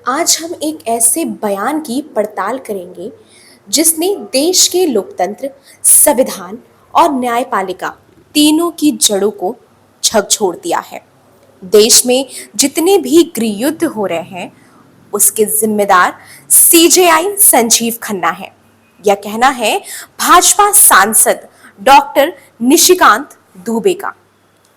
आज हम एक ऐसे बयान की पड़ताल करेंगे जिसने देश के लोकतंत्र, संविधान और न्यायपालिका तीनों की जड़ों को झकझोर दिया है। देश में जितने भी गृहयुद्ध हो रहे हैं, उसके जिम्मेदार सीजेआई संजीव खन्ना है। यह कहना है भाजपा सांसद डॉक्टर निशिकांत दुबे का।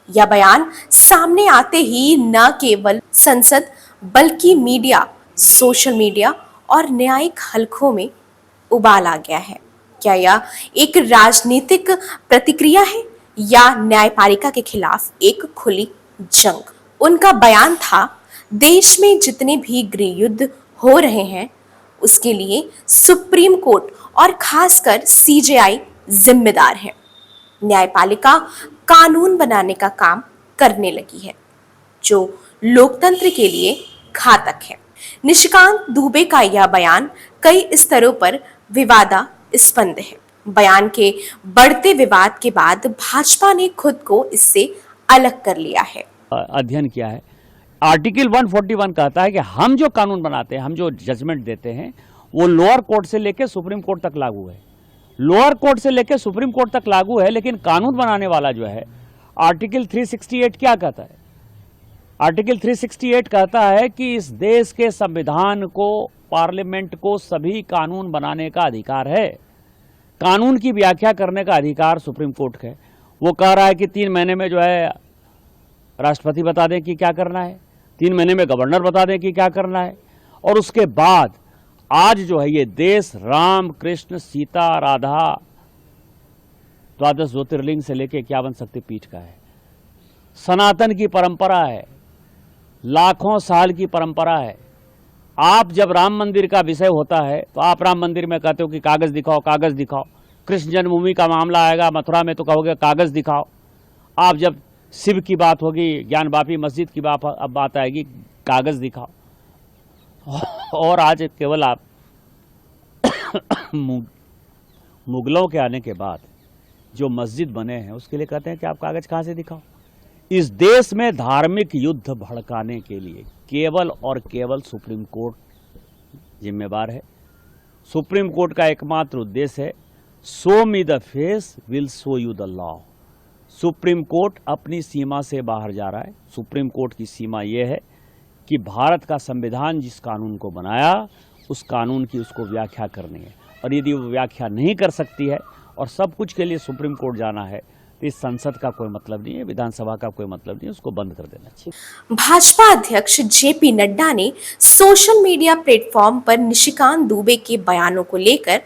यह बयान सामने आते ही न केवल संसद बल्कि मीडिया, सोशल मीडिया और न्यायिक हलकों में उबाल आ गया है। क्या यह एक राजनीतिक प्रतिक्रिया है या न्यायपालिका के खिलाफ एक खुली जंग? उनका बयान था, देश में जितने भी गृह युद्ध हो रहे हैं उसके लिए सुप्रीम कोर्ट और खासकर सीजेआई जिम्मेदार है। न्यायपालिका कानून बनाने का काम करने लगी है जो लोकतंत्र के लिए घातक है। निशिकांत दुबे का यह बयान कई स्तरों पर विवादास्पद है। बयान के बढ़ते विवाद के बाद भाजपा ने खुद को इससे अलग कर लिया है। अध्ययन किया है। आर्टिकल 141 कहता है कि हम जो कानून बनाते हैं, हम जो जजमेंट देते हैं, वो लोअर कोर्ट से लेकर सुप्रीम कोर्ट तक लागू है। लोअर कोर्ट से लेकर सुप्रीम कोर्ट तक लागू है, लेकिन कानून बनाने वाला जो है, आर्टिकल 368 क्या कहता है? आर्टिकल 368 कहता है कि इस देश के संविधान को, पार्लियामेंट को सभी कानून बनाने का अधिकार है। कानून की व्याख्या करने का अधिकार सुप्रीम कोर्ट का है। वो कह रहा है कि 3 महीने में जो है राष्ट्रपति बता दें कि क्या करना है, 3 महीने में गवर्नर बता दें कि क्या करना है। और उसके बाद आज जो है ये देश राम, कृष्ण, सीता, राधा, द्वादश ज्योतिर्लिंग से लेकर 51 शक्तिपीठ का है। सनातन की परंपरा है, लाखों साल की परंपरा है। आप जब राम मंदिर का विषय होता है तो आप राम मंदिर में कहते हो कि कागज दिखाओ, कागज दिखाओ। कृष्ण जन्मभूमि का मामला आएगा मथुरा में तो कहोगे कागज दिखाओ। आप जब शिव की बात होगी, ज्ञान वापी मस्जिद की बात आएगी, कागज दिखाओ। और आज केवल आप मुगलों के आने के बाद जो मस्जिद बने हैं उसके लिए कहते हैं कि आप कागज कहां से दिखाओ। इस देश में धार्मिक युद्ध भड़काने के लिए केवल और केवल सुप्रीम कोर्ट जिम्मेवार है। सुप्रीम कोर्ट का एकमात्र उद्देश्य है, show me the face will show you the law. Supreme court अपनी सीमा से बाहर जा रहा है। सुप्रीम कोर्ट की सीमा यह है कि भारत का संविधान जिस कानून को बनाया उस कानून की उसको व्याख्या करनी है, और यदि वो व्याख्या नहीं कर सकती है और सब कुछ के लिए सुप्रीम कोर्ट जाना है तो इस संसद का कोई मतलब नहीं है, विधानसभा का कोई मतलब नहीं है, उसको बंद कर देना चाहिए। भाजपा अध्यक्ष जेपी नड्डा ने सोशल मीडिया प्लेटफॉर्म पर निशिकांत दुबे के बयानों को लेकर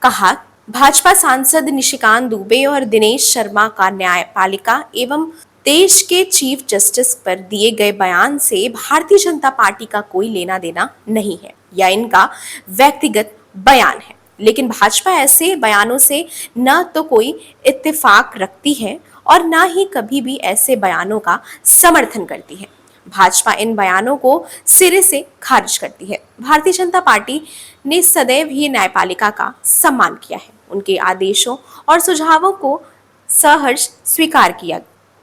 कहा, भाजपा सांसद निशिकांत दुबे और दिनेश शर्मा का न्यायपालिका एवं देश के चीफ जस्टिस पर दिए गए बयान से भारतीय जनता पार्टी का कोई लेना देना नहीं है। यह इनका व्यक्तिगत बयान है, लेकिन भाजपा ऐसे बयानों से न तो कोई इत्तेफाक रखती है और न ही कभी भी ऐसे बयानों का समर्थन करती है। भाजपा इन बयानों को सिरे से खारिज करती है। भारतीय जनता पार्टी ने सदैव ही न्यायपालिका का सम्मान किया है, उनके आदेशों और सुझावों को सहर्ष स्वीकार किया,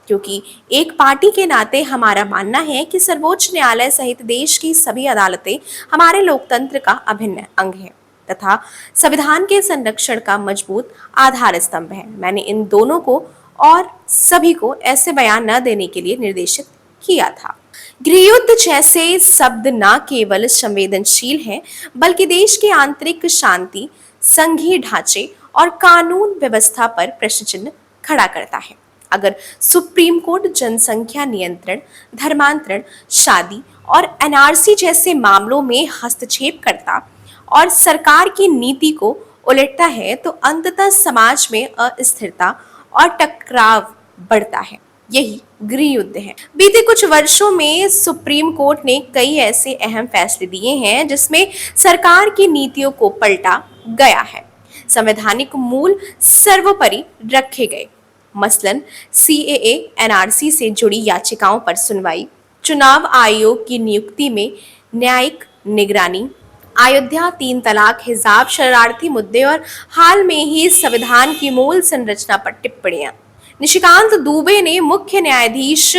क्योंकि एक पार्टी के नाते हमारा मानना है कि सर्वोच्च न्यायालय सहित देश की सभी अदालतें हमारे लोकतंत्र का अभिन्न अंग है तथा संविधान के संरक्षण का मजबूत आधार स्तंभ है। मैंने इन दोनों को और सभी को ऐसे बयान न देने के लिए निर्देशित किया था। गृहयुद्ध जैसे शब्द न केवल संवेदनशील हैं, बल्कि देश की आंतरिक शांति, संघीय ढांचे और कानून व्यवस्था पर प्रश्न चिन्ह खड़ा करता है। अगर सुप्रीम कोर्ट जनसंख्या नियंत्रण, धर्मांतरण, शादी और एनआरसी जैसे मामलों में हस्तक्षेप करता और सरकार की नीति को उलटता है तो अंततः समाज में अस्थिरता और टकराव बढ़ता है। यही गृह युद्ध है। बीते कुछ वर्षों में सुप्रीम कोर्ट ने कई ऐसे अहम फैसले दिए हैं जिसमें सरकार की नीतियों को पलटा गया है, संवैधानिक मूल सर्वोपरि रखे गए। मसलन सीएए, एनआरसी से जुड़ी याचिकाओं पर सुनवाई, चुनाव आयोग की नियुक्ति में न्यायिक निगरानी, अयोध्या, 3 तलाक, हिजाब, शरणार्थी मुद्दे और हाल में ही संविधान की मूल संरचना पर टिप्पणियां। निशिकांत दुबे ने मुख्य न्यायाधीश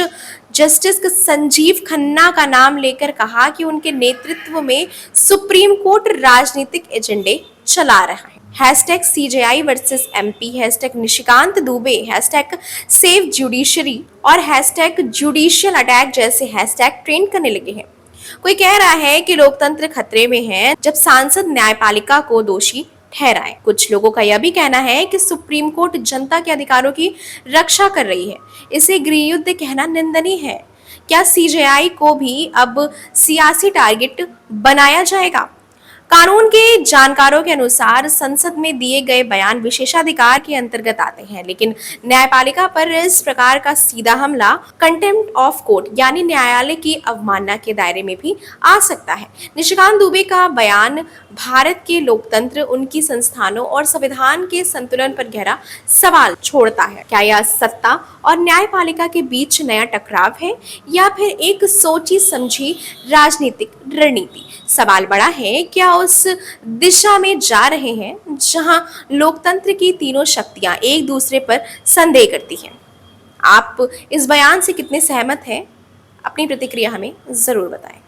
जस्टिस संजीव खन्ना का नाम लेकर कहा कि उनके नेतृत्व में सुप्रीम कोर्ट राजनीतिक एजेंडे चला रहा है। Hashtag CJI versus MP, hashtag Nishikant Dubey, hashtag save judiciary और हैशटैग जुडिशियल अटैक जैसे हैशटैग ट्रेंड करने लगे हैं। कोई कह रहा है कि लोकतंत्र खतरे में है जब सांसद न्यायपालिका को दोषी ठहराए। कुछ लोगों का यह भी कहना है कि सुप्रीम कोर्ट जनता के अधिकारों की रक्षा कर रही है। इसे गृहयुद्ध कहना निंदनीय है। क्या CJI को भी अब सियासी टारगेट बनाया जाएगा? कानून के जानकारों के अनुसार संसद में दिए गए बयान विशेषाधिकार के अंतर्गत आते हैं, लेकिन न्यायपालिका पर इस प्रकार का सीधा हमला कंटेम्प्ट ऑफ कोर्ट यानी न्यायालय की अवमानना के दायरे में भी आ सकता है। निशिकांत दुबे का बयान भारत के लोकतंत्र, उनकी संस्थानों और संविधान के संतुलन पर गहरा सवाल छोड़ता है। क्या यह सत्ता और न्यायपालिका के बीच नया टकराव है या फिर एक सोची समझी राजनीतिक रणनीति? सवाल बड़ा है, क्या उस दिशा में जा रहे हैं जहां लोकतंत्र की तीनों शक्तियां एक दूसरे पर संदेह करती हैं? आप इस बयान से कितने सहमत हैं? अपनी प्रतिक्रिया हमें जरूर बताएं।